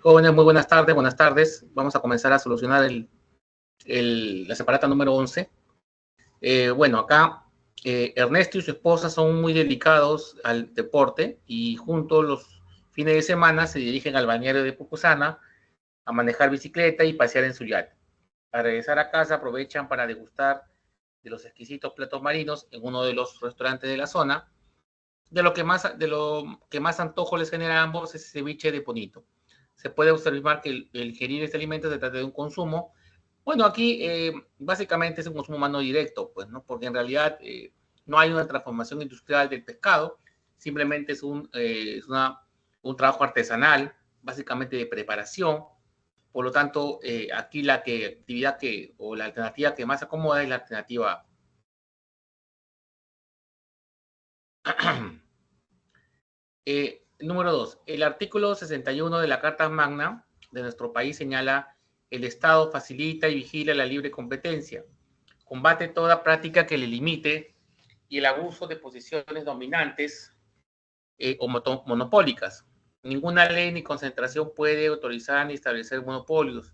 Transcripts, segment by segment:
Jóvenes, muy buenas tardes, buenas tardes. Vamos a comenzar a solucionar la separata número 11. Bueno, acá Ernesto y su esposa son muy dedicados al deporte y juntos los fines de semana se dirigen al balneario de Pucusana a manejar bicicleta y pasear en su yate. Al regresar a casa aprovechan para degustar de los exquisitos platos marinos en uno de los restaurantes de la zona. De lo que más antojo les genera a ambos es ese ceviche de bonito. Se puede observar que el ingerir este alimento se trata de un consumo. Bueno, aquí básicamente es un consumo humano directo, pues, ¿no? Porque en realidad no hay una transformación industrial del pescado, simplemente es un trabajo artesanal, básicamente de preparación. Por lo tanto, aquí la alternativa que más acomoda es la alternativa Número 2. El artículo 61 de la Carta Magna de nuestro país señala: el Estado facilita y vigila la libre competencia, combate toda práctica que le limite y el abuso de posiciones dominantes o monopólicas. Ninguna ley ni concentración puede autorizar ni establecer monopolios.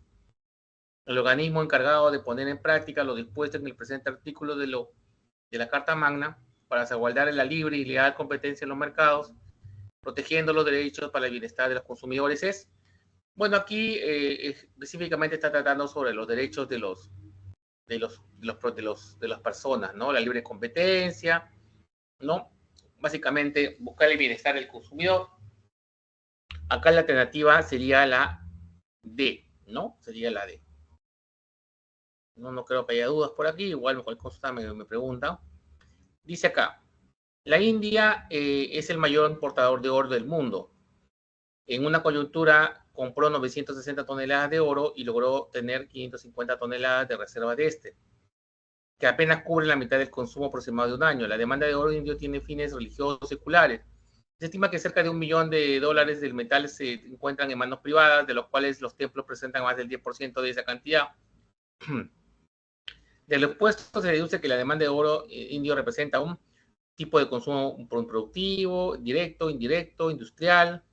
El organismo encargado de poner en práctica lo dispuesto en el presente artículo de la Carta Magna para salvaguardar la libre y leal competencia en los mercados, protegiendo los derechos para el bienestar de los consumidores es, bueno, aquí específicamente está tratando sobre los derechos de las personas, ¿no? La libre competencia, ¿no? Básicamente buscar el bienestar del consumidor. Acá la alternativa sería la D, ¿no? Sería la D. No creo que haya dudas por aquí, igual cualquier cosa me pregunta. Dice acá, la India es el mayor importador de oro del mundo. En una coyuntura compró 960 toneladas de oro y logró tener 550 toneladas de reserva de este, que apenas cubre la mitad del consumo aproximado de un año. La demanda de oro indio tiene fines religiosos seculares. Se estima que cerca de $1 millón del metal se encuentran en manos privadas, de los cuales los templos presentan más del 10% de esa cantidad. De lo expuesto se deduce que la demanda de oro indio representa un tipo de consumo productivo, directo, indirecto, industrial.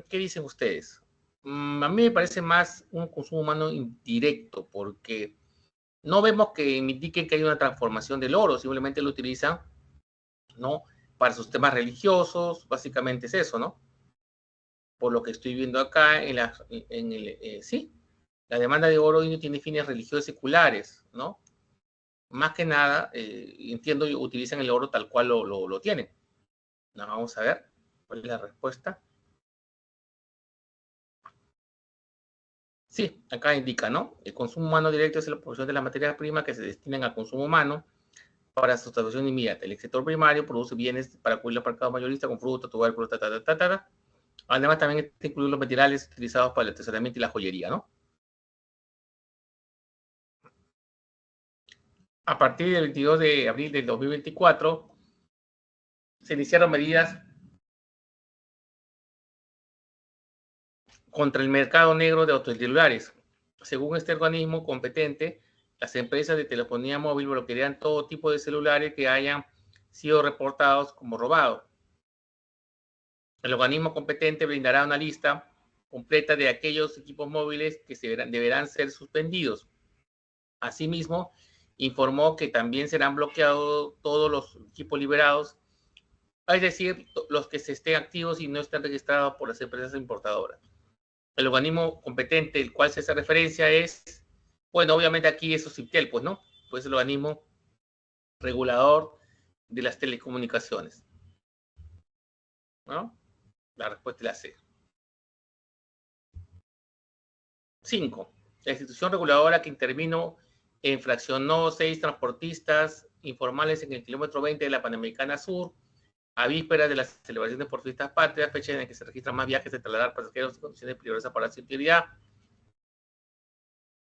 ¿Qué dicen ustedes? A mí me parece más un consumo humano indirecto, porque no vemos que indiquen que hay una transformación del oro, simplemente lo utilizan, ¿no? Para sus temas religiosos, básicamente es eso, ¿no? Por lo que estoy viendo acá, sí, la demanda de oro indio tiene fines religiosos seculares, ¿no? Más que nada, entiendo, utilizan el oro tal cual lo tienen. No, vamos a ver cuál es la respuesta. Sí, acá indica, ¿no? El consumo humano directo es la producción de las materias primas que se destinan al consumo humano para su sustitución inmediata. El sector primario produce bienes para cubrir los mercados mayoristas con fruta, tubérculos, Además, también incluyen los materiales utilizados para el atesoramiento y la joyería, ¿no? A partir del 22 de abril del 2024, se iniciaron medidas contra el mercado negro de autocelulares. Según este organismo competente, las empresas de telefonía móvil bloquearán todo tipo de celulares que hayan sido reportados como robados. El organismo competente brindará una lista completa de aquellos equipos móviles que deberán ser suspendidos. Asimismo, informó que también serán bloqueados todos los equipos liberados, es decir, los que se estén activos y no estén registrados por las empresas importadoras. El organismo competente, el cual se hace referencia es, bueno, obviamente aquí es Ociptel, pues, ¿no? Pues el organismo regulador de las telecomunicaciones, ¿no? La respuesta es la C. 5. La institución reguladora que intervino fraccionó 6 transportistas informales en el kilómetro 20 de la Panamericana Sur, a vísperas de las celebraciones por fiestas patrias, fecha en la que se registran más viajes de trasladar pasajeros en condiciones peligrosas para la seguridad.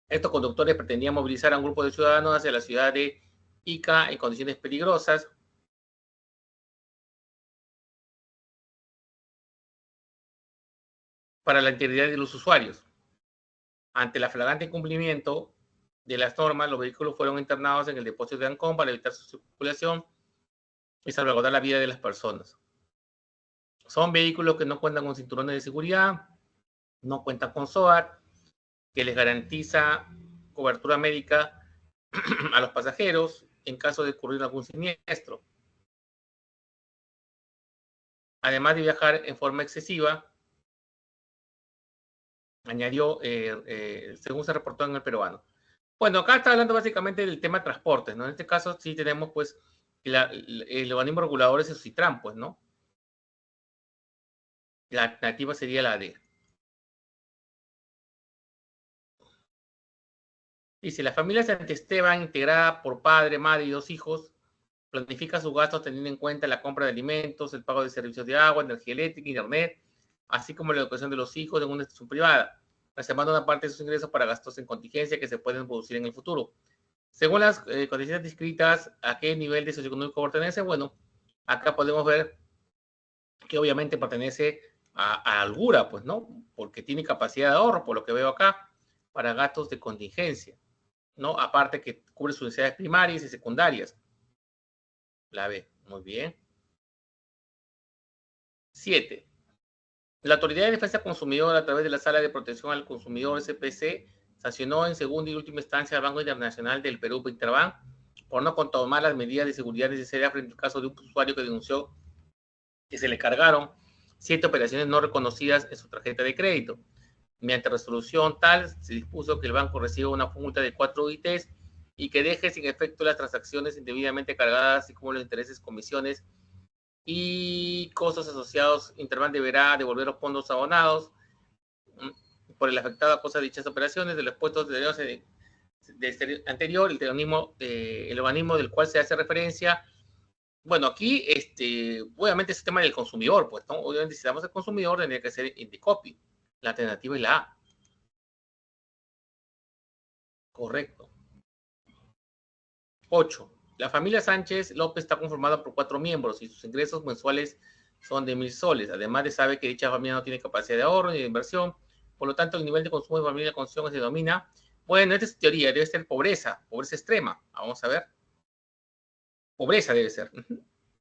Estos conductores pretendían movilizar a un grupo de ciudadanos hacia la ciudad de Ica en condiciones peligrosas. Para la integridad de los usuarios. Ante la flagrante incumplimiento de las normas, los vehículos fueron internados en el depósito de Ancón para evitar su circulación y salvaguardar la vida de las personas. Son vehículos que no cuentan con cinturones de seguridad, no cuentan con SOAT, que les garantiza cobertura médica a los pasajeros en caso de ocurrir algún siniestro. Además de viajar en forma excesiva, añadió, según se reportó en el peruano. Bueno, acá está hablando básicamente del tema de transportes, ¿no? En este caso sí tenemos, pues, el organismo regulador es el CITRAN, pues, ¿no? La alternativa sería la D. Dice, la familia Santesteban, integrada por padre, madre y 2 hijos, planifica sus gastos teniendo en cuenta la compra de alimentos, el pago de servicios de agua, energía eléctrica, internet, así como la educación de los hijos en una institución privada, reservando una parte de sus ingresos para gastos en contingencia que se pueden producir en el futuro. Según las condiciones descritas, ¿a qué nivel de socioeconómico pertenece? Bueno, acá podemos ver que obviamente pertenece a Algura, pues, ¿no? Porque tiene capacidad de ahorro, por lo que veo acá, para gastos de contingencia, ¿no? Aparte que cubre sus necesidades primarias y secundarias. La B, muy bien. 7. La Autoridad de Defensa del Consumidor, a través de la Sala de Protección al Consumidor, SPC, sancionó en segunda y última instancia al Banco Internacional del Perú, Interbank, por no tomar las medidas de seguridad necesarias frente al caso de un usuario que denunció que se le cargaron 7 operaciones no reconocidas en su tarjeta de crédito. Mediante resolución tal, se dispuso que el banco reciba una multa de 4 UITs y que deje sin efecto las transacciones indebidamente cargadas, así como los intereses, comisiones y costos asociados. Interbank deberá devolver los fondos abonados por el afectado a causa de dichas operaciones de los puestos de anterior, el organismo del cual se hace referencia. Bueno, aquí, obviamente es el tema del consumidor, pues, ¿no? Obviamente, si damos al consumidor, tendría que ser Indecopy. La alternativa es la A. Correcto. 8. La familia Sánchez López está conformada por 4 miembros y sus ingresos mensuales son de 1,000 soles. Además de saber que dicha familia no tiene capacidad de ahorro ni de inversión, por lo tanto, el nivel de consumo de familia con se denomina, bueno, esta es teoría, debe ser pobreza, pobreza extrema. Vamos a ver. Pobreza debe ser.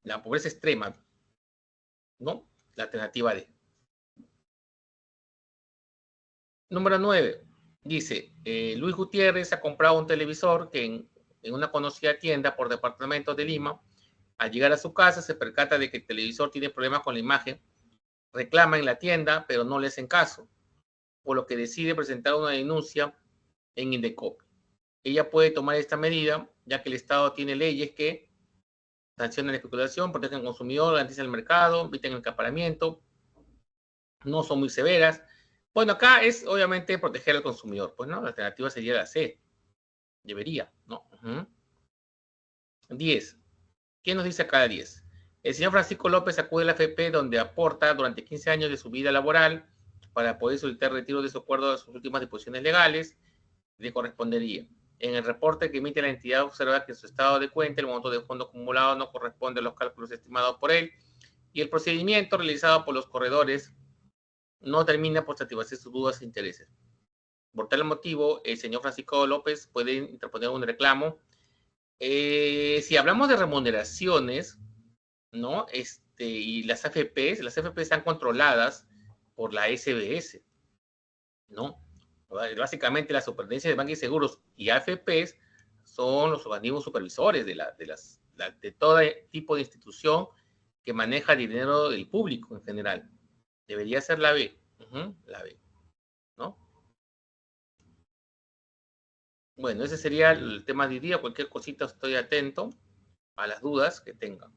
La pobreza extrema, ¿no? La alternativa D. Número 9. Dice, Luis Gutiérrez ha comprado un televisor que en una conocida tienda por departamento de Lima. Al llegar a su casa se percata de que el televisor tiene problemas con la imagen, reclama en la tienda, pero no le hacen caso, por lo que decide presentar una denuncia en Indecopy. Ella puede tomar esta medida, ya que el Estado tiene leyes que sancionan la especulación, protegen al consumidor, garantizan el mercado, evitan el acaparamiento, no son muy severas. Bueno, acá es obviamente proteger al consumidor, pues, ¿no? La alternativa sería la C. Debería, ¿no? 10. ¿Qué nos dice acá 10? El señor Francisco López acude a la AFP donde aporta durante 15 años de su vida laboral para poder solicitar retiro de su acuerdo a sus últimas disposiciones legales, le correspondería. En el reporte que emite la entidad observa que en su estado de cuenta el monto de fondo acumulado no corresponde a los cálculos estimados por él y el procedimiento realizado por los corredores no termina por satisfacer sus dudas e intereses. Por tal motivo, el señor Francisco López puede interponer un reclamo. Si hablamos de remuneraciones, ¿no? Y las AFPs están controladas por la SBS, ¿no? Básicamente la Superintendencia de Bancos y Seguros y AFPs son los organismos supervisores de todo tipo de institución que maneja dinero del público en general. Debería ser la B, la B, ¿no? Bueno, ese sería el tema de hoy día. Cualquier cosita estoy atento a las dudas que tengan.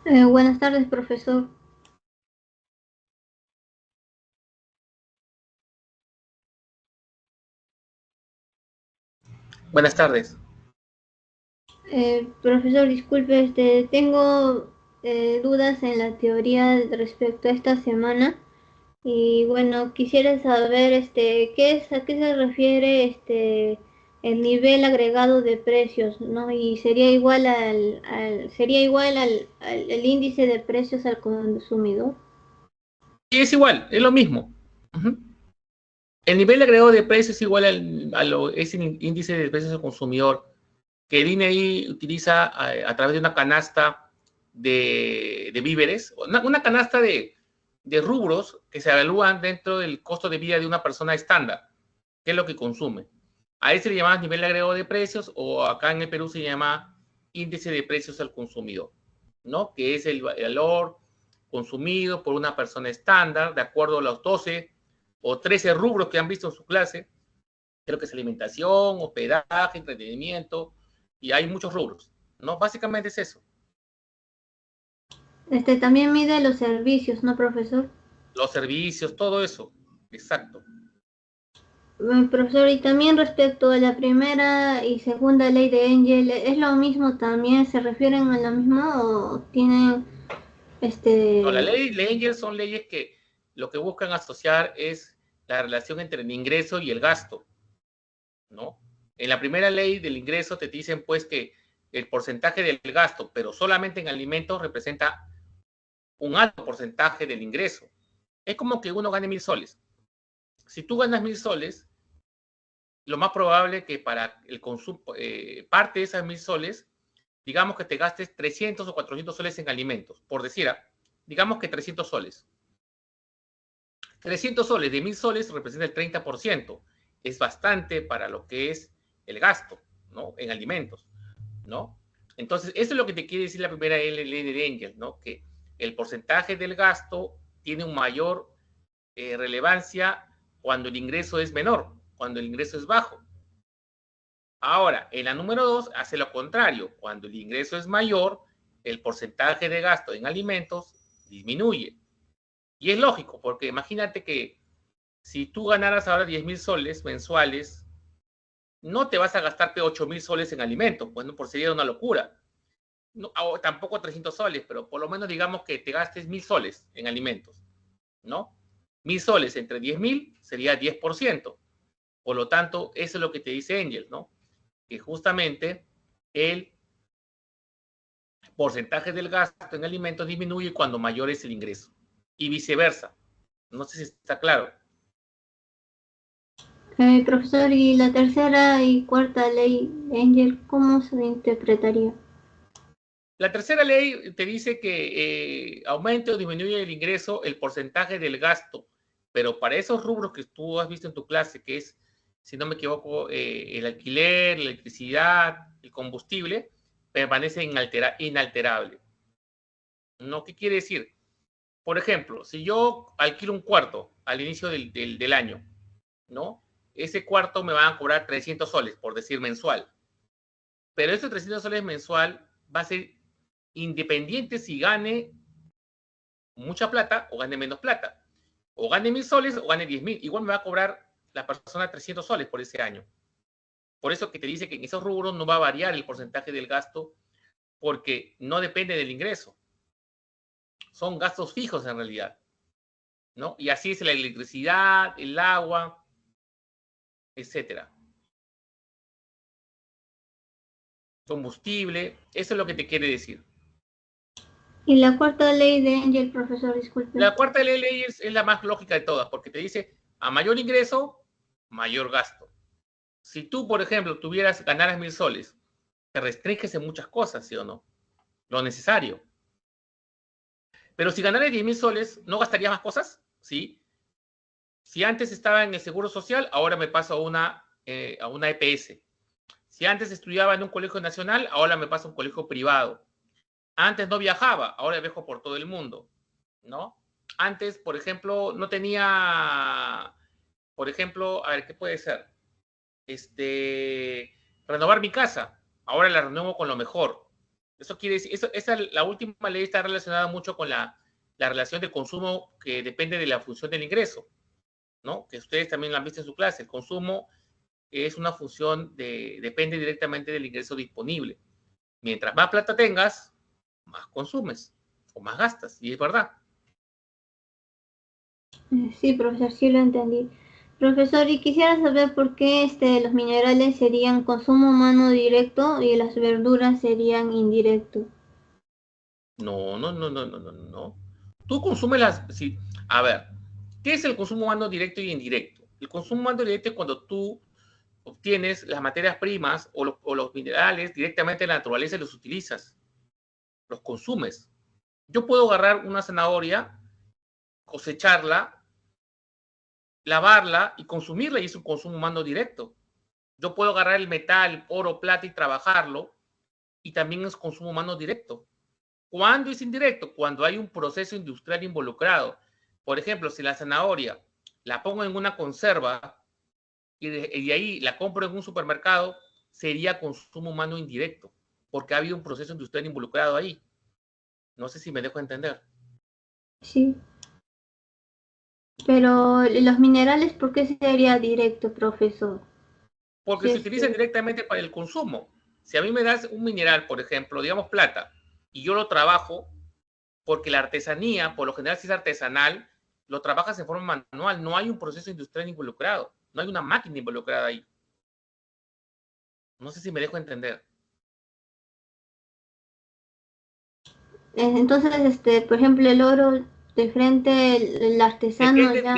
Buenas tardes, profesor. Buenas tardes. Profesor, disculpe, tengo dudas en la teoría respecto a esta semana y bueno, quisiera saber a qué se refiere el nivel agregado de precios, ¿no? Y sería igual al índice de precios al consumidor. Y es igual, es lo mismo. Ujú. El nivel agregado de precios es igual ese índice de precios al consumidor que el INEI utiliza a través de una canasta de víveres, una canasta de rubros que se evalúan dentro del costo de vida de una persona estándar, que es lo que consume. A ese le llamamos nivel agregado de precios o acá en el Perú se llama índice de precios al consumidor, ¿no? Que es el valor consumido por una persona estándar de acuerdo a los 12 o 13 rubros que han visto en su clase. Creo que es alimentación, hospedaje, entretenimiento, y hay muchos rubros, ¿no? Básicamente es eso. También mide los servicios, ¿no, profesor? Los servicios, todo eso. Exacto. Profesor, y también respecto a la primera y segunda ley de Engel, ¿es lo mismo también? ¿Se refieren a lo mismo o tienen No, la este... ley Engel son leyes que lo que buscan asociar es la relación entre el ingreso y el gasto, ¿no? En la primera ley del ingreso te dicen pues que el porcentaje del gasto, pero solamente en alimentos, representa un alto porcentaje del ingreso. Es como que uno gane 1.000 soles. Si tú ganas 1.000 soles, lo más probable que para el consumo, parte de esas 1.000 soles, digamos que te gastes 300 o 400 soles en alimentos, por decir, digamos que 300 soles. 300 soles de 1.000 soles representa el 30%. Es bastante para lo que es el gasto, ¿no? En alimentos, ¿no? Entonces, eso es lo que te quiere decir la primera ley de Engel, ¿no? Que el porcentaje del gasto tiene una mayor relevancia cuando el ingreso es menor, cuando el ingreso es bajo. Ahora, en la número 2 hace lo contrario. Cuando el ingreso es mayor, el porcentaje de gasto en alimentos disminuye. Y es lógico, porque imagínate que si tú ganaras ahora 10.000 soles mensuales, no te vas a gastarte 8.000 soles en alimentos, pues no, por sería una locura. No, tampoco 300 soles, pero por lo menos digamos que te gastes 1.000 soles en alimentos, ¿no? 1.000 soles entre 10.000 sería 10%. Por lo tanto, eso es lo que te dice Engel, ¿no? Que justamente el porcentaje del gasto en alimentos disminuye cuando mayor es el ingreso. Y viceversa. No sé si está claro. profesor, y la tercera y cuarta ley de Engel, ¿cómo se interpretaría? La tercera ley te dice que aumente o disminuye el ingreso, el porcentaje del gasto, pero para esos rubros que tú has visto en tu clase, que es, si no me equivoco, el alquiler, la electricidad, el combustible, permanece inalterable. ¿No? ¿Qué quiere decir? Por ejemplo, si yo alquilo un cuarto al inicio del año, ¿no? Ese cuarto me van a cobrar 300 soles, por decir mensual. Pero esos 300 soles mensual va a ser independiente si gane mucha plata o gane menos plata. O gane 1.000 soles o gane 10.000. Igual me va a cobrar la persona 300 soles por ese año. Por eso que te dice que en esos rubros no va a variar el porcentaje del gasto porque no depende del ingreso. Son gastos fijos en realidad, ¿no? Y así es la electricidad, el agua, etcétera. Combustible, eso es lo que te quiere decir. Y la cuarta ley de Engel, profesor, disculpe. La cuarta ley es la más lógica de todas, porque te dice, a mayor ingreso, mayor gasto. Si tú, por ejemplo, ganaras 1.000 soles, te restringes en muchas cosas, ¿sí o no? Lo necesario. Pero si ganaras 10.000 soles, ¿no gastarías más cosas? ¿Sí? Si antes estaba en el Seguro Social, ahora me paso a una EPS. Si antes estudiaba en un colegio nacional, ahora me paso a un colegio privado. Antes no viajaba, ahora viajo por todo el mundo, ¿no? Antes, por ejemplo, no tenía, por ejemplo, a ver, ¿qué puede ser? Renovar mi casa, ahora la renuevo con lo mejor. Eso quiere decir, la última ley está relacionada mucho con la relación de consumo que depende de la función del ingreso, ¿no? Que ustedes también lo han visto en su clase. El consumo es una función depende directamente del ingreso disponible. Mientras más plata tengas, más consumes o más gastas, y es verdad. Sí, profesor, sí lo entendí. Profesor, y quisiera saber por qué los minerales serían consumo humano directo y las verduras serían indirecto. No, no, no, no, no, no, no. Tú consumes sí, a ver, ¿qué es el consumo humano directo y indirecto? El consumo humano directo es cuando tú obtienes las materias primas o los minerales directamente de la naturaleza y los utilizas, los consumes. Yo puedo agarrar una zanahoria, cosecharla, lavarla y consumirla, y es un consumo humano directo. Yo puedo agarrar el metal, oro, plata y trabajarlo, y también es consumo humano directo. ¿Cuándo es indirecto? Cuando hay un proceso industrial involucrado. Por ejemplo, si la zanahoria la pongo en una conserva y de ahí la compro en un supermercado, sería consumo humano indirecto, porque ha habido un proceso industrial involucrado ahí. No sé si me dejo entender. Sí, pero los minerales, ¿por qué sería directo, profesor? Porque Sí, se utiliza directamente para el consumo. Si a mí me das un mineral, por ejemplo, digamos plata, y yo lo trabajo, porque la artesanía, por lo general si es artesanal, lo trabajas en forma manual, no hay un proceso industrial involucrado, no hay una máquina involucrada ahí. No sé si me dejo entender. Entonces, por ejemplo, el oro de frente, el artesano ya...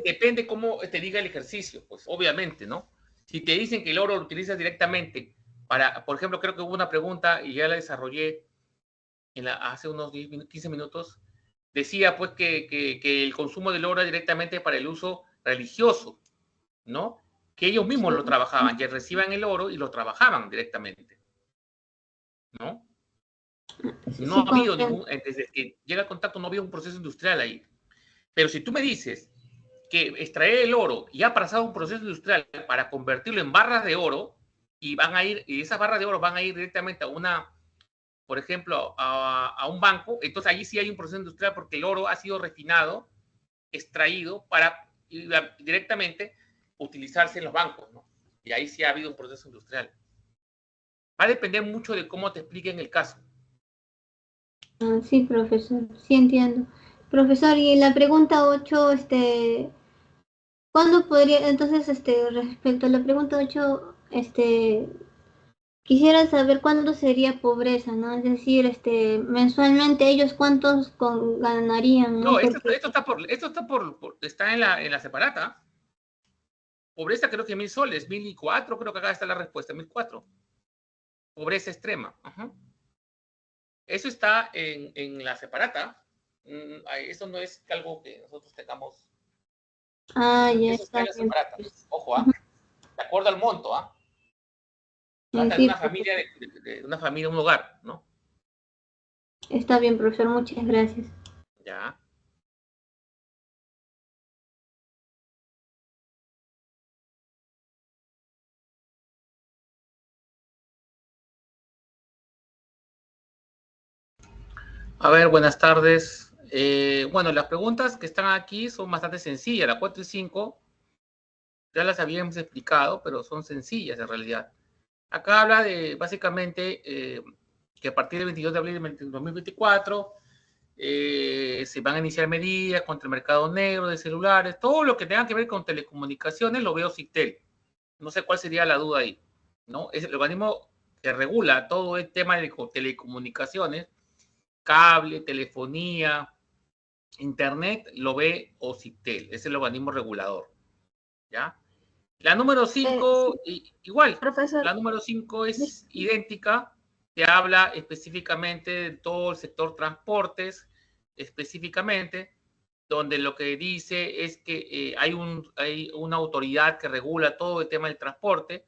Depende cómo te diga el ejercicio, pues obviamente, ¿no? Si te dicen que el oro lo utilizas directamente para, por ejemplo, creo que hubo una pregunta y ya la desarrollé hace unos 15 minutos, decía pues que el consumo del oro directamente para el uso religioso, ¿no? Que ellos mismos lo trabajaban, que reciban el oro y lo trabajaban directamente, ¿no? No Sí, ha habido comprendo. desde que llega el contacto, no ha habido un proceso industrial ahí. Pero si tú me dices que extraer el oro y ha pasado un proceso industrial para convertirlo en barras de oro, y esas barras de oro van a ir directamente a por ejemplo, a un banco, entonces allí sí hay un proceso industrial porque el oro ha sido refinado, extraído para directamente utilizarse en los bancos, ¿no? Y ahí sí ha habido un proceso industrial. Va a depender mucho de cómo te expliquen el caso. Sí, profesor, sí entiendo. Profesor, y la pregunta 8, ¿cuándo podría, entonces, respecto a la pregunta 8, quisiera saber cuándo sería pobreza, ¿no? Es decir, mensualmente ellos cuántos ganarían, ¿no? No, Porque, está en la separata. Pobreza creo que 1.000 soles, 1.004, creo que acá está la respuesta, 1.004. Pobreza extrema. Ajá. Eso está la separata. Eso no es algo que nosotros tengamos. ya Eso está está en la bien, separata. pues. Ojo, de acuerdo al monto, trata de Sí, una familia, de una familia, un hogar, ¿no? está bien, profesor, muchas gracias. Ya. A ver, buenas tardes. Bueno, las preguntas que están aquí son bastante sencillas. La 4 y 5 ya las habíamos explicado, pero son sencillas en realidad. Acá habla de, básicamente, que a partir del 22 de abril de 2024 se van a iniciar medidas contra el mercado negro de celulares, todo lo que tenga que ver con telecomunicaciones lo veo CITEL. No sé cuál sería la duda ahí, ¿no? Es el organismo que regula todo el tema de telecomunicaciones, cable, telefonía, internet, lo ve OCITEL, es el organismo regulador, ¿ya? La número Sí, 5, igual, profesor. la número 5 Dis- es idéntica, te habla específicamente de todo el sector transportes, específicamente, donde lo que dice es que hay una autoridad que regula todo el tema del transporte,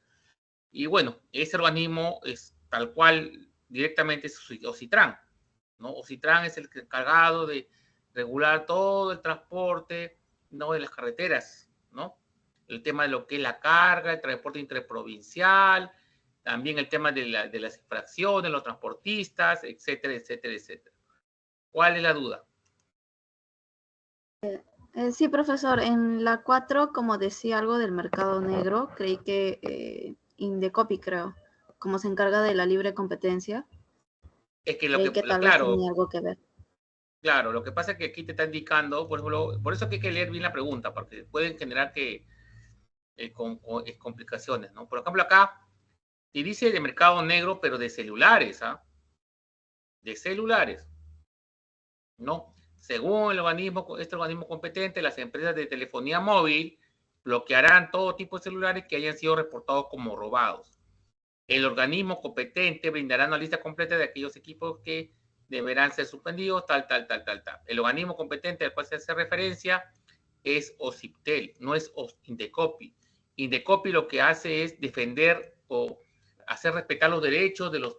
y bueno, ese organismo es tal cual directamente es OCITRAN, ¿no? OCITRAN es el encargado de regular todo el transporte, ¿no? De las carreteras, ¿no? El tema de lo que es la carga, el transporte interprovincial, también el tema de las infracciones, los transportistas, etcétera, etcétera, etcétera. ¿Cuál es la duda? Sí, profesor, en la 4, como decía algo del mercado negro, creí que Indecopy, creo, como se encarga de la libre competencia, Es que creí que tal vez tenía algo que ver. Claro, lo que pasa es que aquí te está indicando, por ejemplo, por eso que hay que leer bien la pregunta, porque pueden generar complicaciones, ¿no? Por ejemplo, acá te dice de mercado negro, pero de celulares, ¿ah? De celulares, ¿no? Según este organismo competente, las empresas de telefonía móvil bloquearán todo tipo de celulares que hayan sido reportados como robados. El organismo competente brindará una lista completa de aquellos equipos que deberán ser suspendidos, tal. El organismo competente al cual se hace referencia es OCIPTEL, no es Indecopy. Indecopy lo que hace es defender o hacer respetar los derechos de los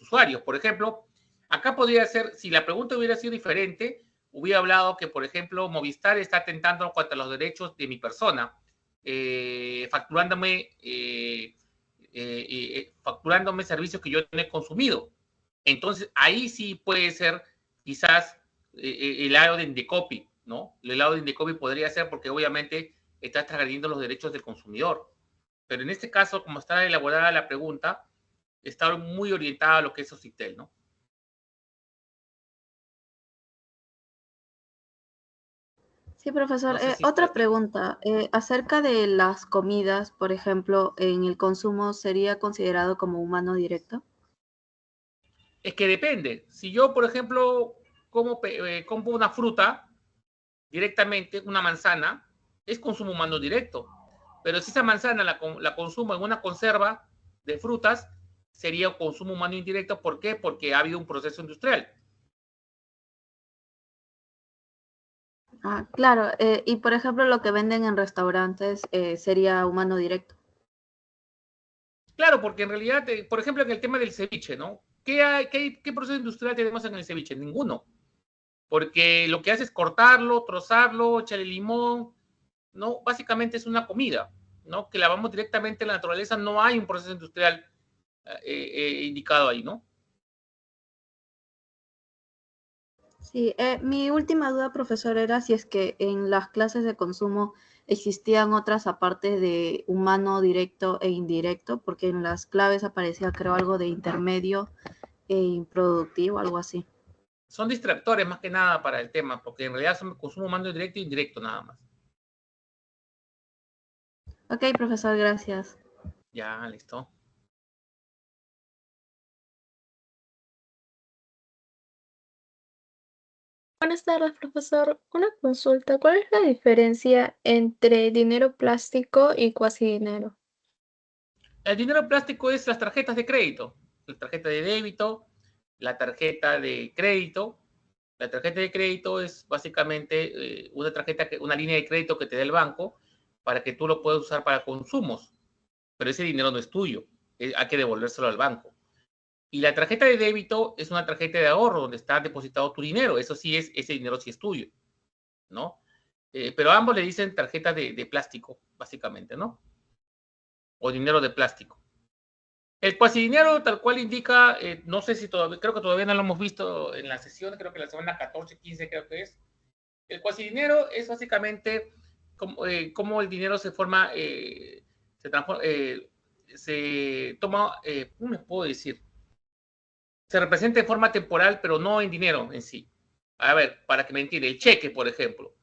usuarios. Por ejemplo, acá podría ser, si la pregunta hubiera sido diferente, hubiera hablado que, por ejemplo, Movistar está atentando contra los derechos de mi persona, facturándome servicios que yo no he consumido. Entonces, ahí sí puede ser quizás el lado de Indecopy, ¿no? El lado de Indecopy podría ser porque obviamente está transgrediendo los derechos del consumidor. Pero en este caso, como está elaborada la pregunta, está muy orientada a lo que es Ocitel, ¿no? Sí, profesor. No sé si Otra pregunta. Acerca de las comidas, por ejemplo, en el consumo, ¿sería considerado como humano directo? es que depende. Si yo, por ejemplo, compro una fruta directamente, una manzana, es consumo humano directo. Pero si esa manzana la consumo en una conserva de frutas, sería consumo humano indirecto. ¿Por qué? Porque ha habido un proceso industrial. Ah, claro. Y por ejemplo, lo que venden en restaurantes sería humano directo. Claro, porque en realidad, por ejemplo, en el tema del ceviche, ¿no? ¿Qué proceso industrial tenemos en el ceviche? Ninguno. Porque lo que hace es cortarlo, trozarlo, echarle limón, ¿no? Básicamente es una comida, ¿no? Que la vamos directamente a la naturaleza, no hay un proceso industrial indicado ahí, ¿no? Sí, mi última duda, profesor, era si es que en las clases de consumo existían otras aparte de humano directo e indirecto, porque en las claves aparecía, creo, algo de intermedio e improductivo, algo así. Son distractores más que nada para el tema, porque en realidad son consumo humano directo e indirecto nada más. Ok, profesor, gracias. Ya, listo. Buenas tardes, profesor. Una consulta. ¿Cuál es la diferencia entre dinero plástico y cuasi dinero? El dinero plástico es las tarjetas de crédito, la tarjeta de débito, la tarjeta de crédito. La tarjeta de crédito es básicamente una línea de crédito que te da el banco para que tú lo puedas usar para consumos, pero ese dinero no es tuyo, hay que devolvérselo al banco. Y la tarjeta de débito es una tarjeta de ahorro donde está depositado tu dinero, ese dinero sí es tuyo, ¿no? Pero a ambos le dicen tarjeta de plástico, básicamente, ¿no? O dinero de plástico. El cuasidinero, tal cual indica, no sé si todavía, creo que todavía no lo hemos visto en la sesión, creo que la semana 14, 15 creo que es. El cuasidinero es básicamente cómo el dinero se forma, se transforma, se toma, ¿cómo les puedo decir? Se representa en forma temporal, pero no en dinero en sí. A ver, para que me entienda, el cheque, por ejemplo.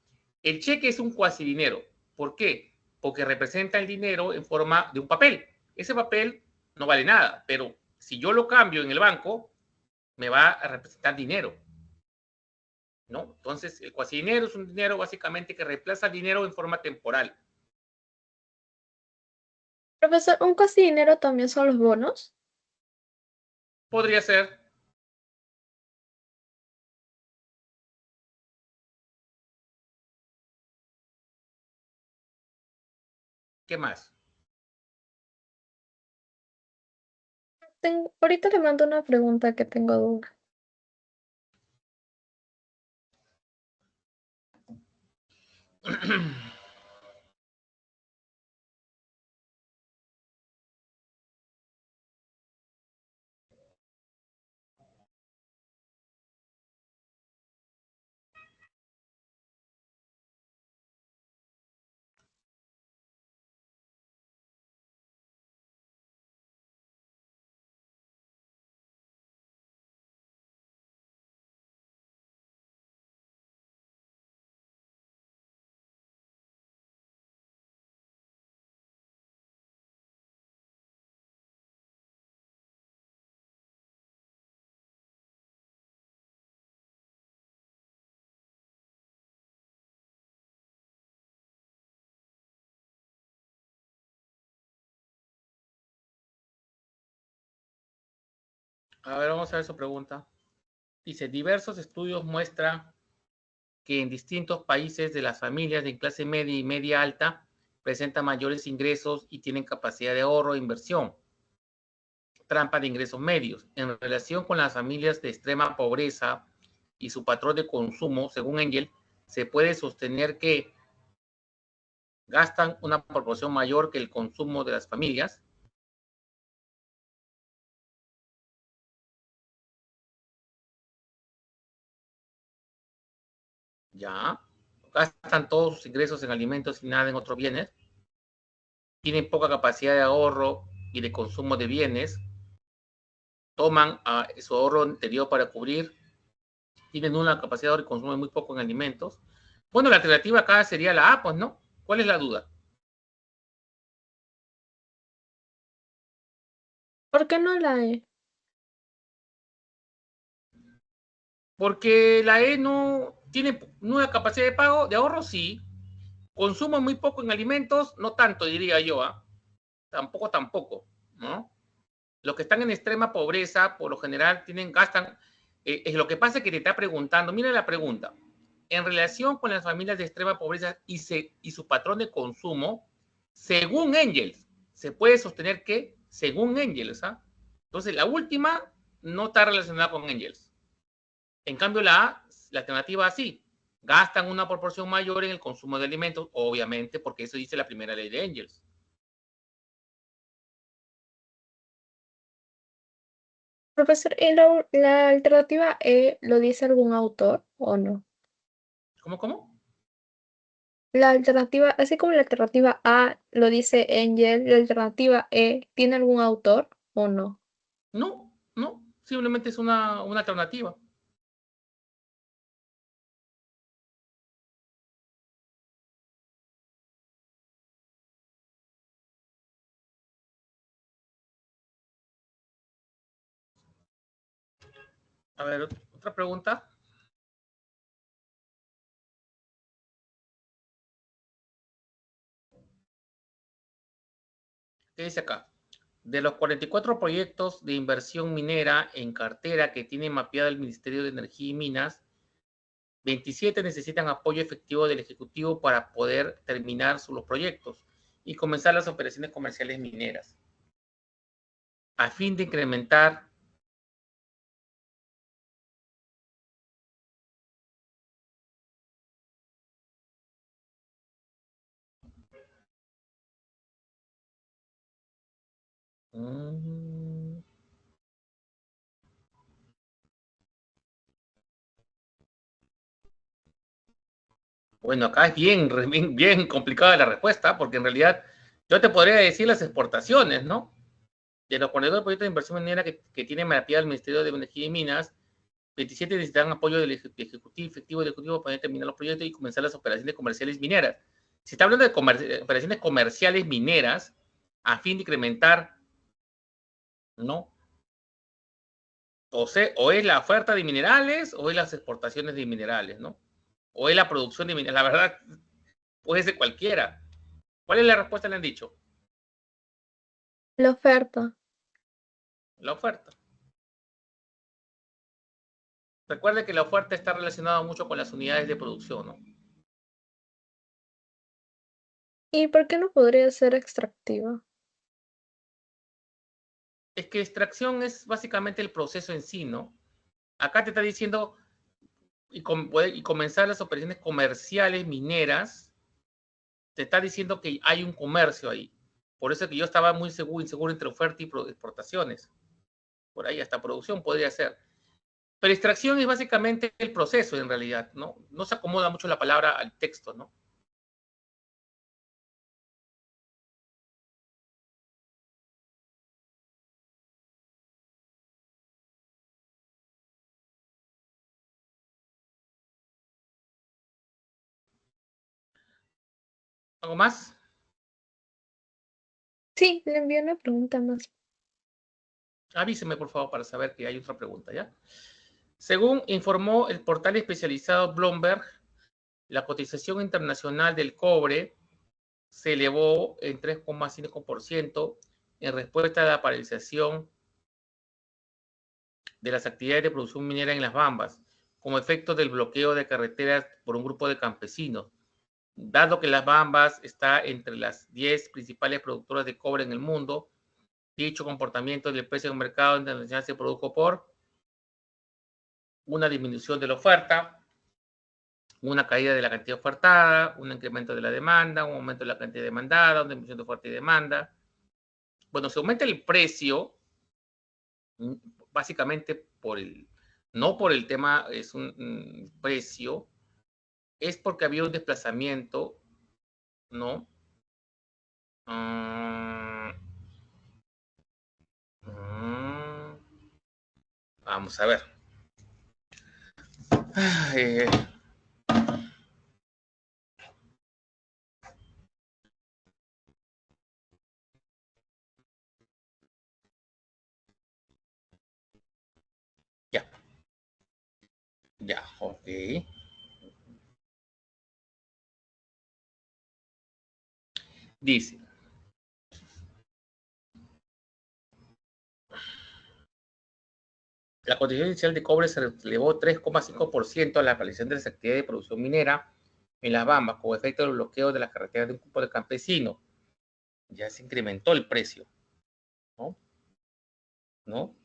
El cheque es un cuasidinero. ¿Por qué? Porque representa el dinero en forma de un papel. Ese papel no vale nada, pero si yo lo cambio en el banco, me va a representar dinero, ¿no? Entonces, el cuasidinero es un dinero básicamente que reemplaza el dinero en forma temporal. Profesor, ¿un cuasi dinero también son los bonos? Podría ser. ¿Qué más? Ahorita le mando una pregunta que tengo duda. A ver, vamos a ver su pregunta. Dice, diversos estudios muestran que en distintos países de las familias de clase media y media alta presentan mayores ingresos y tienen capacidad de ahorro e inversión. Trampa de ingresos medios. En relación con las familias de extrema pobreza y su patrón de consumo, según Engel, se puede sostener que gastan una proporción mayor que el consumo de las familias. Ya. Gastan todos sus ingresos en alimentos y nada en otros bienes. Tienen poca capacidad de ahorro y de consumo de bienes. Toman su ahorro anterior para cubrir. Tienen una capacidad de ahorro y consumen muy poco en alimentos. Bueno, la alternativa acá sería la A, pues, ¿no? ¿Cuál es la duda? ¿Por qué no la E? Porque la E no tiene una capacidad de pago, de ahorro, sí. Consumo muy poco en alimentos, no tanto, diría yo, ¿ah? Tampoco, ¿no? Los que están en extrema pobreza, por lo general, gastan. Lo que pasa es que te está preguntando, mira la pregunta, en relación con las familias de extrema pobreza y su patrón de consumo, según Engels, se puede sostener que, según Engels, ¿ah? Entonces, la última no está relacionada con Engels. En cambio, la alternativa sí, gastan una proporción mayor en el consumo de alimentos, obviamente, porque eso dice la primera ley de Engels. Profesor, ¿y la alternativa E lo dice algún autor o no? ¿Cómo? La alternativa, así como la alternativa A lo dice Engel, la alternativa E, ¿tiene algún autor o no? No, simplemente es una alternativa. A ver, otra pregunta. ¿Qué dice acá? De los 44 proyectos de inversión minera en cartera que tiene mapeado el Ministerio de Energía y Minas, 27 necesitan apoyo efectivo del Ejecutivo para poder terminar los proyectos y comenzar las operaciones comerciales mineras. A fin de incrementar Bueno, acá es bien complicada la respuesta, porque en realidad yo te podría decir las exportaciones, ¿no? De los 42 proyectos de inversión minera que tiene mapeado el Ministerio de Energía y Minas, 27 necesitan apoyo del Ejecutivo para terminar los proyectos y comenzar las operaciones comerciales mineras. Se está hablando de operaciones comerciales mineras a fin de incrementar, ¿no? O es la oferta de minerales o es las exportaciones de minerales, ¿no? O es la producción de minerales. La verdad, puede ser cualquiera. ¿Cuál es la respuesta? Le han dicho. La oferta. La oferta. Recuerde que la oferta está relacionada mucho con las unidades de producción, ¿no? ¿Y por qué no podría ser extractiva? Es que extracción es básicamente el proceso en sí, ¿no? Acá te está diciendo y comenzar las operaciones comerciales mineras, te está diciendo que hay un comercio ahí. Por eso que yo estaba muy inseguro entre oferta y exportaciones. Por ahí hasta producción podría ser. Pero extracción es básicamente el proceso en realidad, ¿no? No se acomoda mucho la palabra al texto, ¿no? ¿Algo más? Sí, le envié una pregunta más. Avíseme, por favor, para saber que hay otra pregunta, ¿ya? Según informó el portal especializado Bloomberg, la cotización internacional del cobre se elevó en 3,5% en respuesta a la paralización de las actividades de producción minera en las Bambas, como efecto del bloqueo de carreteras por un grupo de campesinos. Dado que las Bambas está entre las 10 principales productoras de cobre en el mundo, dicho comportamiento del precio en el mercado internacional se produjo por una disminución de la oferta, una caída de la cantidad ofertada, un incremento de la demanda, un aumento de la cantidad demandada, una disminución de oferta y demanda. Bueno, se aumenta el precio, básicamente no por el tema, es un precio, es porque había un desplazamiento, ¿no? Vamos a ver. Ya. Ya, ok. Dice. La cotización inicial de cobre se elevó 3,5% a la aparición de las actividades de producción minera en las Bambas, como efecto del bloqueo de las carreteras de un grupo de campesinos. Ya se incrementó el precio, ¿no? ¿No?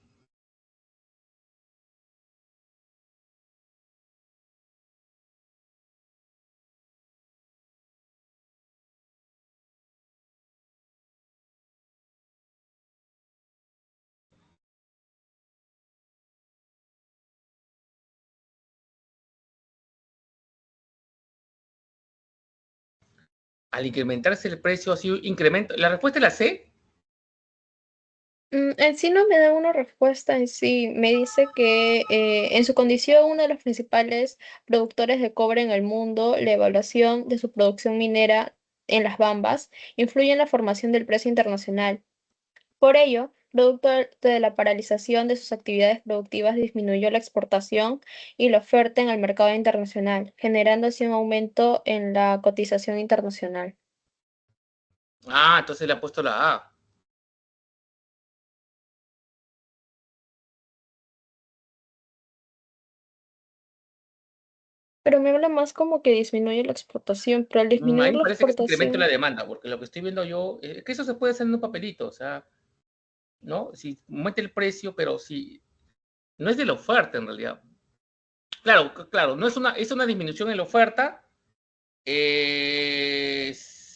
Al incrementarse el precio, así incremento. La respuesta es la C. En sí no me da una respuesta en sí. Me dice que en su condición uno de los principales productores de cobre en el mundo, la evaluación de su producción minera en las Bambas influye en la formación del precio internacional. Por ello, producto de la paralización de sus actividades productivas, disminuyó la exportación y la oferta en el mercado internacional, generando así un aumento en la cotización internacional. Ah, entonces le ha puesto la A. Pero me habla más como que disminuye la exportación, pero al A mí disminuir me la parece que es incremento en la exportación, demanda, porque lo que estoy viendo yo, es que eso se puede hacer en un papelito, o sea, ¿no? Si aumenta el precio, pero si no es de la oferta en realidad. Claro, claro, no es una disminución en la oferta. Si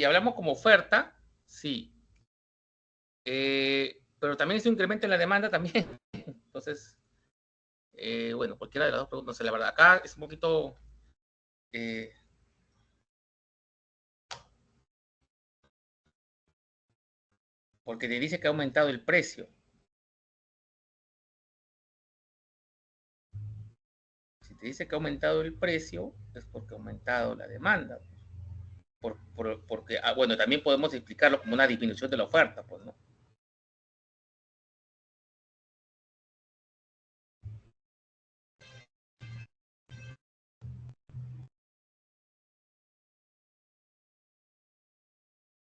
hablamos como oferta, sí. Pero también es un incremento en la demanda también. Entonces, bueno, cualquiera de las dos preguntas, no sé, la verdad. Acá es un poquito. eh, Porque te dice que ha aumentado el precio. Si te dice que ha aumentado el precio, es porque ha aumentado la demanda. Porque, bueno, también podemos explicarlo como una disminución de la oferta, pues, ¿no?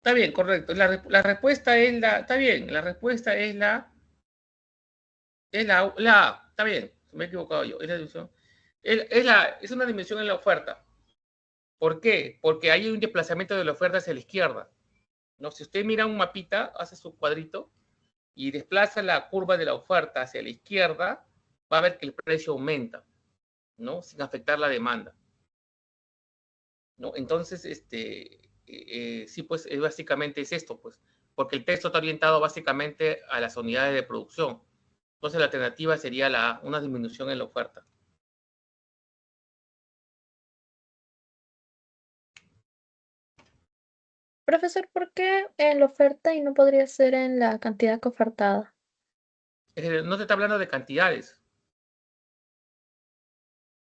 Está bien, correcto. La respuesta es la. Está bien, la respuesta es la. La A. Está bien, me he equivocado yo. Es la disminución. Es una disminución en la oferta. ¿Por qué? Porque hay un desplazamiento de la oferta hacia la izquierda. ¿No? Si usted mira un mapita, hace su cuadrito y desplaza la curva de la oferta hacia la izquierda, va a ver que el precio aumenta, ¿no? Sin afectar la demanda, ¿no? Entonces, sí, pues básicamente es esto, pues, porque el texto está orientado básicamente a las unidades de producción. Entonces, la alternativa sería una disminución en la oferta. profesor, ¿por qué en la oferta y no podría ser en la cantidad que ofertada? No te está hablando de cantidades.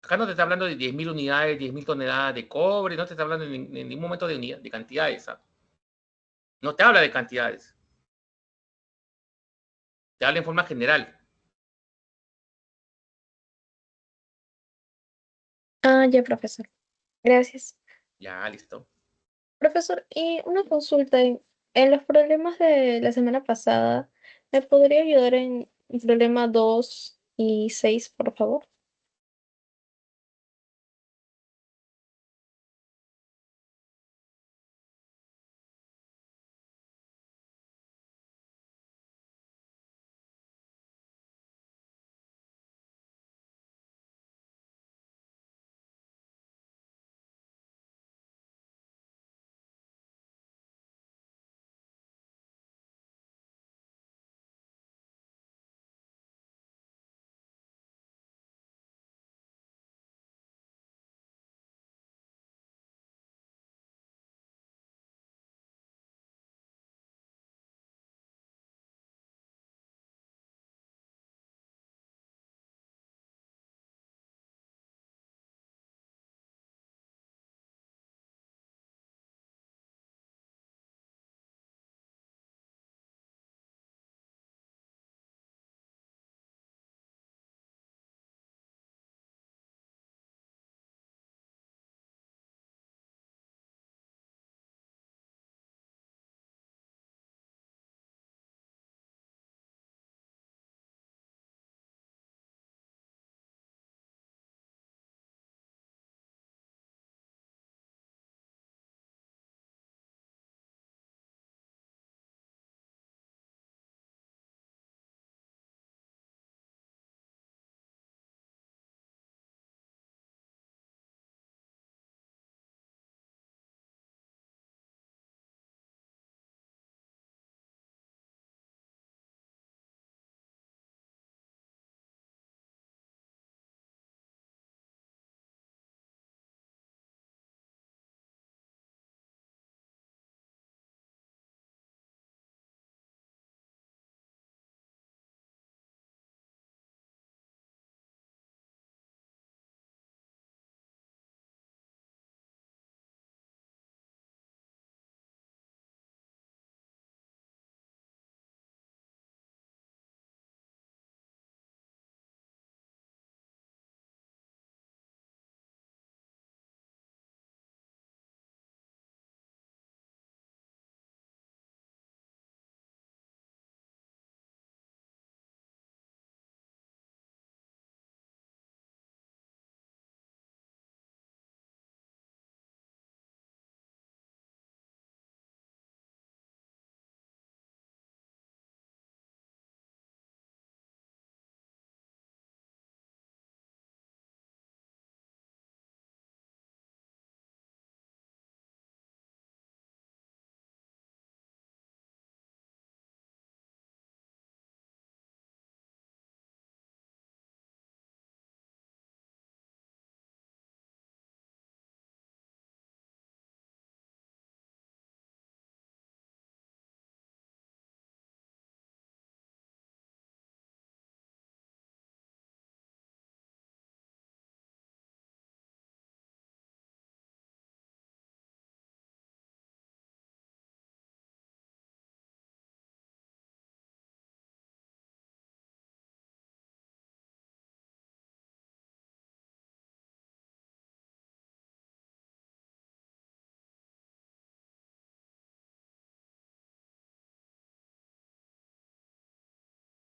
Acá no te está hablando de 10.000 unidades, 10.000 toneladas de cobre, no te está hablando en ningún momento de cantidades. ¿Ah? No te habla de cantidades. Te habla en forma general. Ah, ya, profesor. Gracias. Ya, listo. Profesor, y una consulta. En los problemas de la semana pasada, ¿me podría ayudar en Problema 2 y 6, por favor.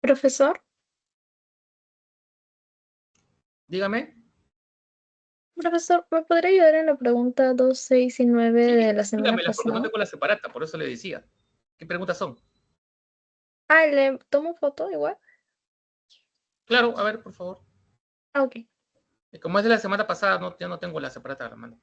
Profesor, Dígame. profesor, ¿me podría ayudar en la pregunta 2, 6 y 9 Sí, de la semana dígamelas porque no pasada? tengo la separata, por eso le decía. ¿Qué preguntas son? Ah, ¿le tomo foto igual? Claro, a ver, por favor. Ah, ok. Como es de la semana pasada, no, ya no tengo la separata a la mano.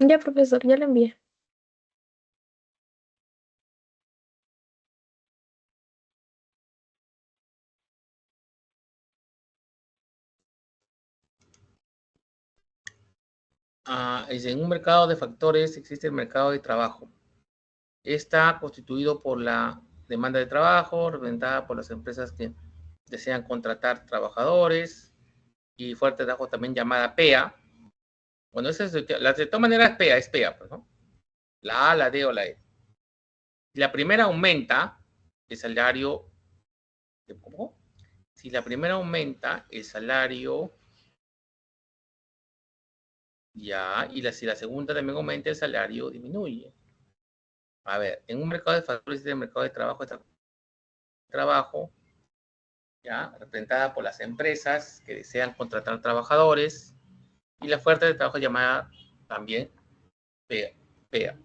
Ya, profesor, ya lo envié. En un mercado de factores existe el mercado de trabajo. Está constituido por la demanda de trabajo, representada por las empresas que desean contratar trabajadores, y fuerte de trabajo también llamada PEA. Bueno, esa es, de todas maneras es PEA, pues, ¿no? La A, la D o la E. Si la primera aumenta el salario, ¿cómo? Si la primera aumenta el salario, ya, si la segunda también aumenta el salario, disminuye. A ver, en un mercado de factores, el mercado de trabajo, ya, representada por las empresas que desean contratar trabajadores, y la fuerza de trabajo llamada también PEA. PEA.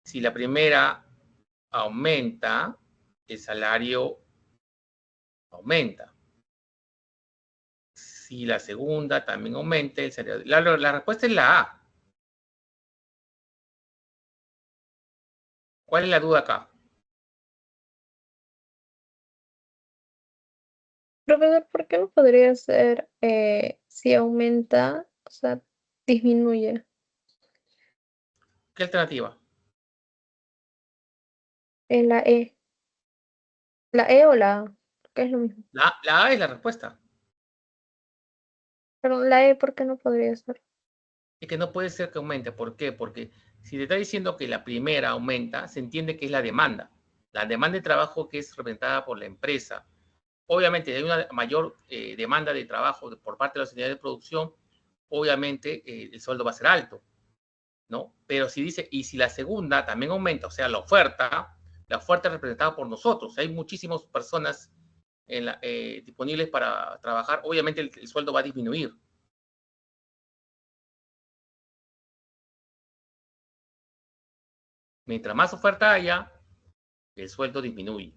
Si la primera aumenta, el salario aumenta. Si la segunda también aumenta, el salario... La respuesta es la A. ¿Cuál es la duda acá? Profesor, ¿por qué no podría ser si aumenta, o sea, disminuye? ¿Qué alternativa? En la E. ¿La E o la A? Que es lo mismo. La A es la respuesta. Pero la E, ¿por qué no podría ser? Es que no puede ser que aumente. ¿Por qué? Porque si te está diciendo que la primera aumenta, se entiende que es la demanda. La demanda de trabajo que es representada por la empresa. Obviamente, si hay una mayor demanda de trabajo por parte de las unidades de producción, obviamente el sueldo va a ser alto, ¿no? Pero si dice, y si la segunda también aumenta, o sea, la oferta es representada por nosotros. Hay muchísimas personas disponibles para trabajar, obviamente el sueldo va a disminuir. Mientras más oferta haya, el sueldo disminuye.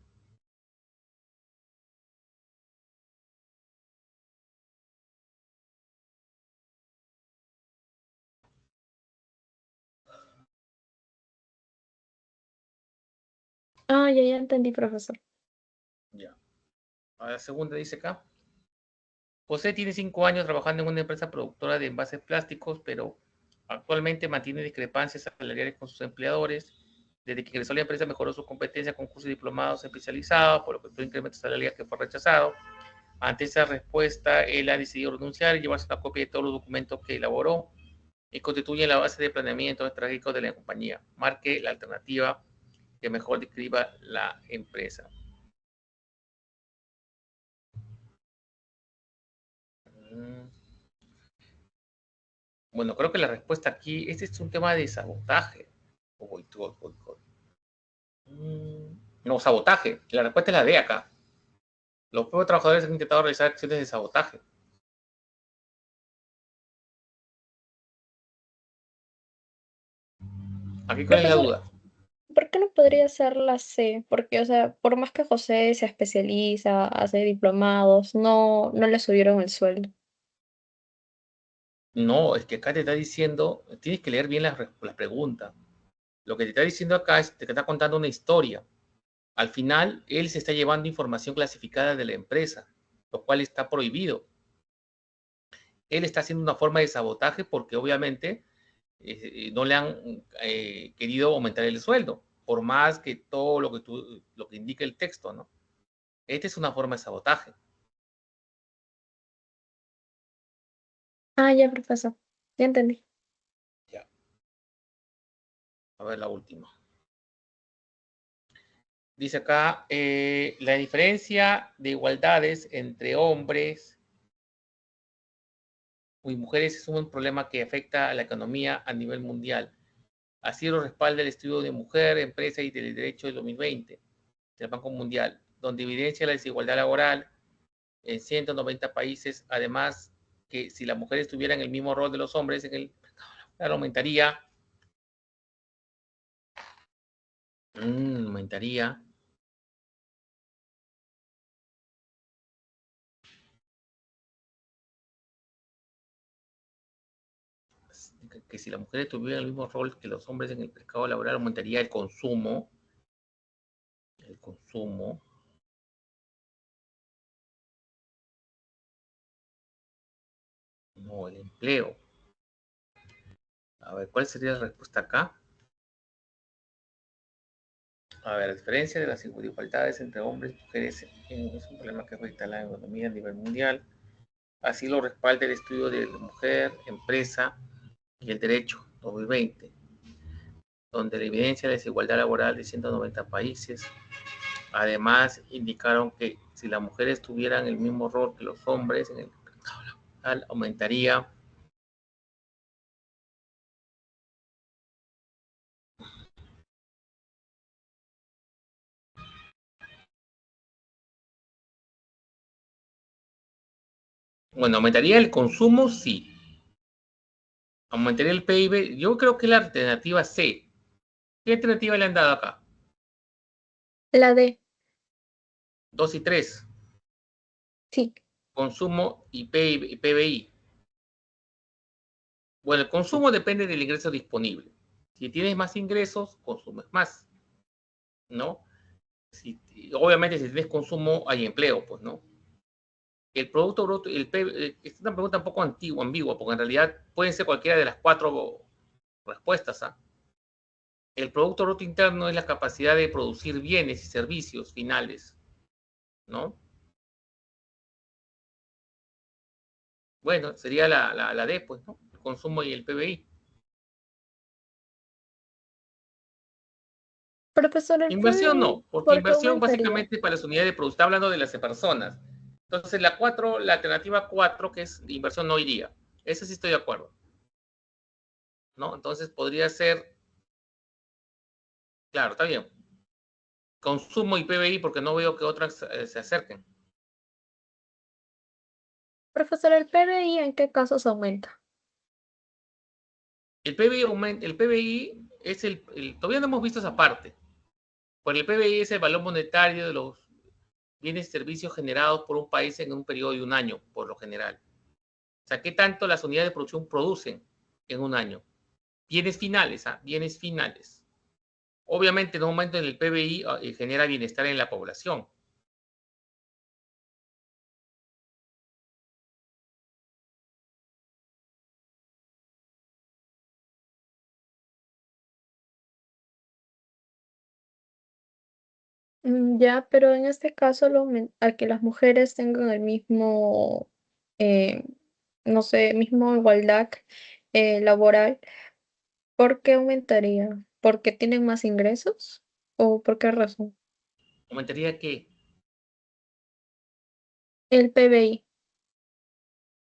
Ah, ya entendí, profesor. Ya. A la segunda dice acá. José tiene 5 años trabajando en una empresa productora de envases plásticos, pero actualmente mantiene discrepancias salariales con sus empleadores. Desde que ingresó a la empresa mejoró su competencia con cursos y diplomados especializados, por lo que tuvo incremento salarial que fue rechazado. Ante esa respuesta, él ha decidido renunciar y llevarse una copia de todos los documentos que elaboró y constituye la base de planeamiento estratégico de la compañía. Marque la alternativa que mejor describa la empresa. Bueno, creo que la respuesta aquí, este es un tema de sabotaje. O boicot. No, sabotaje. La respuesta es la D acá. Los propios trabajadores han intentado realizar acciones de sabotaje. Aquí, ¿cuál es la Profesor, duda? ¿por qué no podría ser la C? Porque, o sea, por más que José se especializa, hace diplomados, no le subieron el sueldo. No, es que acá te está diciendo, tienes que leer bien la pregunta. Lo que te está diciendo acá es que te está contando una historia. Al final, él se está llevando información clasificada de la empresa, lo cual está prohibido. Él está haciendo una forma de sabotaje porque obviamente no le han querido aumentar el sueldo, por más que todo lo que indica el texto, ¿no? Esta es una forma de sabotaje. Ah, ya, profesor. Ya entendí. Ya. A ver la última. Dice acá, la diferencia de igualdades entre hombres y mujeres es un problema que afecta a la economía a nivel mundial. Así lo respalda el estudio de Mujer, Empresa y del Derecho del 2020 del Banco Mundial, donde evidencia la desigualdad laboral en 190 países. Además, que si las mujeres tuvieran el mismo rol de los hombres en el mercado laboral, aumentaría que si las mujeres tuvieran el mismo rol que los hombres en el mercado laboral, aumentaría el consumo. No, el empleo. A ver, ¿cuál sería la respuesta acá? A ver, la diferencia de las desigualdades entre hombres y mujeres es un problema que afecta a la economía a nivel mundial. Así lo respalda el estudio de la mujer, empresa y el derecho 2020, donde la evidencia de la desigualdad laboral de 190 países. Además, indicaron que si las mujeres tuvieran el mismo rol que los hombres en el mercado laboral, aumentaría el consumo, sí. Aumentaría el PIB. Yo creo que la alternativa C. ¿Qué alternativa le han dado acá? La D, 2 y 3. sí. Consumo y PBI. Bueno, el consumo depende del ingreso disponible. Si tienes más ingresos, consumes más, ¿no? Obviamente, si tienes consumo, hay empleo, pues, ¿no? El Producto Bruto, esta es una pregunta un poco ambigua, porque en realidad pueden ser cualquiera de las 4 respuestas, ¿ah? El Producto Bruto Interno es la capacidad de producir bienes y servicios finales, ¿no? Bueno, sería la D, pues, ¿no? El consumo y el PBI. Profesor, el Inversión PBI, no, porque ¿por qué inversión aumentaría? básicamente para las unidades de producción, está hablando de las personas. Entonces, la alternativa 4, que es inversión, no iría. Eso sí estoy de acuerdo, ¿no? Entonces, podría ser, claro, está bien. Consumo y PBI, porque no veo que otras se acerquen. Profesor, ¿el PBI en qué casos aumenta? El PBI es todavía no hemos visto esa parte. Porque el PBI es el valor monetario de los bienes y servicios generados por un país en un periodo de un año, por lo general. O sea, ¿qué tanto las unidades de producción producen en un año? Bienes finales, ¿ah? Bienes finales. Obviamente, en un momento en el PBI genera bienestar en la población. Ya, pero en este caso, a que las mujeres tengan el mismo, eh, no sé, mismo igualdad laboral, ¿por qué aumentaría? ¿Porque tienen más ingresos? ¿O por qué razón? Aumentaría que El PBI,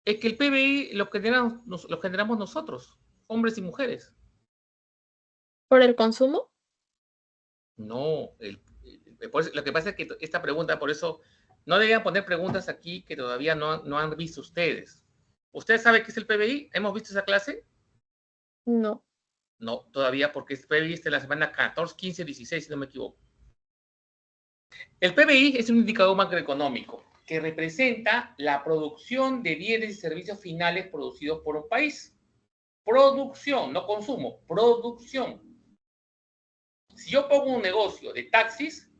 es que el PBI lo generamos nosotros, hombres y mujeres. ¿por el consumo? No, lo que pasa es que esta pregunta, por eso, no deberían poner preguntas aquí que todavía no han visto ustedes. ¿Usted sabe qué es el PBI? ¿Hemos visto esa clase? No. No, todavía, porque el PBI es de la semana 14, 15, 16, si no me equivoco. El PBI es un indicador macroeconómico que representa la producción de bienes y servicios finales producidos por un país. Producción, no consumo, producción. Si yo pongo un negocio de taxis,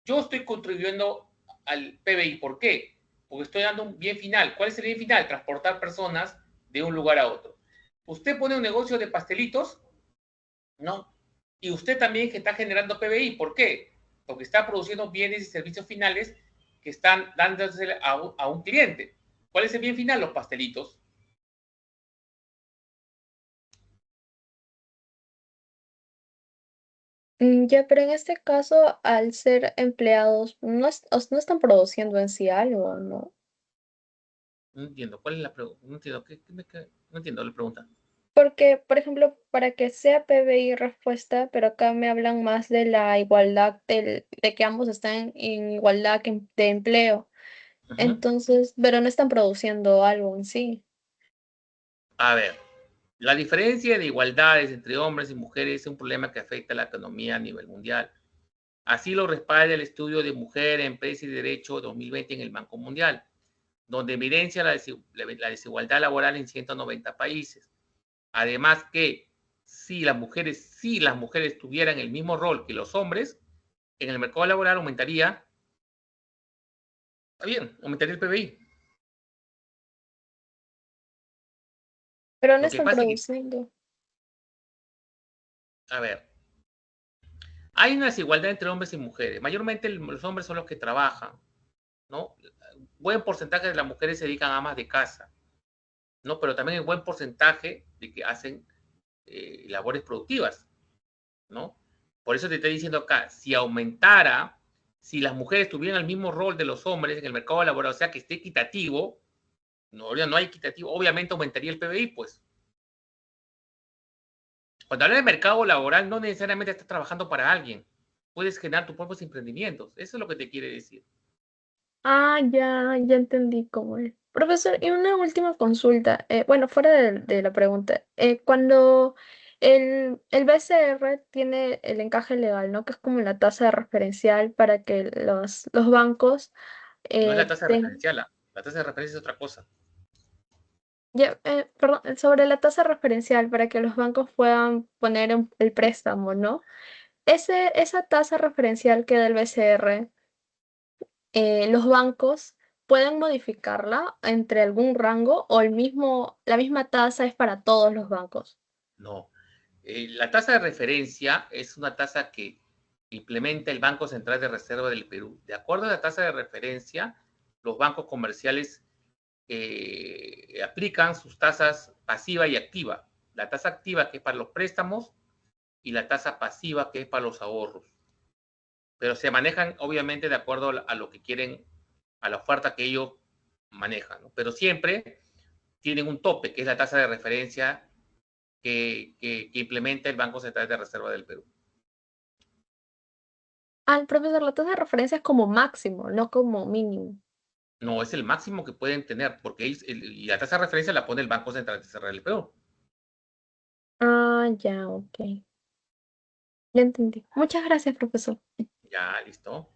yo estoy contribuyendo al PBI. ¿Por qué? Porque estoy dando un bien final. ¿Cuál es el bien final? Transportar personas de un lugar a otro. Usted pone un negocio de pastelitos, ¿no? Y usted también que está generando PBI. ¿Por qué? Porque está produciendo bienes y servicios finales que están dándose a un cliente. ¿Cuál es el bien final? Los pastelitos. Ya, pero en este caso, al ser empleados, no están produciendo en sí algo, ¿no? No entiendo. ¿Cuál es la pregunta? No entiendo. No entiendo la pregunta. Porque, por ejemplo, para que sea PBI respuesta, pero acá me hablan más de la igualdad, de que ambos están en igualdad de empleo. Ujú. Entonces, pero no están produciendo algo en sí. A ver, la diferencia de igualdades entre hombres y mujeres es un problema que afecta a la economía a nivel mundial. Así lo respalda el estudio de Mujer, Empresa y Derecho 2020 en el Banco Mundial, donde evidencia la desigualdad laboral en 190 países. Además que si las mujeres tuvieran el mismo rol que los hombres, en el mercado laboral aumentaría, está bien, aumentaría el PBI. Pero no Lo que están pasa es que, produciendo. a ver, hay una desigualdad entre hombres y mujeres. Mayormente los hombres son los que trabajan, ¿no? Buen porcentaje de las mujeres se dedican a amas de casa, ¿no? Pero también hay buen porcentaje de que hacen labores productivas, ¿no? Por eso te estoy diciendo acá, si las mujeres tuvieran el mismo rol de los hombres en el mercado laboral, o sea, que esté equitativo, no hay equitativo, obviamente aumentaría el PBI, pues. Cuando hablas de mercado laboral, no necesariamente estás trabajando para alguien. Puedes generar tus propios emprendimientos. Eso es lo que te quiere decir. Ah, ya entendí cómo es. Profesor, y una última consulta. Bueno, fuera de la pregunta. Cuando el BCR tiene el encaje legal, ¿no? Que es como la tasa referencial para que los bancos No es la tasa tengan. referencial. La tasa de referencia es otra cosa. Ya, perdón, sobre la tasa referencial para que los bancos puedan poner el préstamo, ¿no? Esa tasa referencial que da el BCR, los bancos pueden modificarla entre algún rango o la misma tasa es para todos los bancos. No. La tasa de referencia es una tasa que implementa el Banco Central de Reserva del Perú. De acuerdo a la tasa de referencia, los bancos comerciales aplican sus tasas pasiva y activa. La tasa activa, que es para los préstamos, y la tasa pasiva, que es para los ahorros. Pero se manejan, obviamente, de acuerdo a lo que quieren, a la oferta que ellos manejan, ¿no? Pero siempre tienen un tope, que es la tasa de referencia que implementa el Banco Central de Reserva del Perú. Al profesor, la tasa de referencia es como máximo, no como mínimo. No, es el máximo que pueden tener, porque y la tasa de referencia la pone el Banco Central de Reserva del Perú. Ah, ya, ok. Ya entendí. Muchas gracias, profesor. Ya, listo.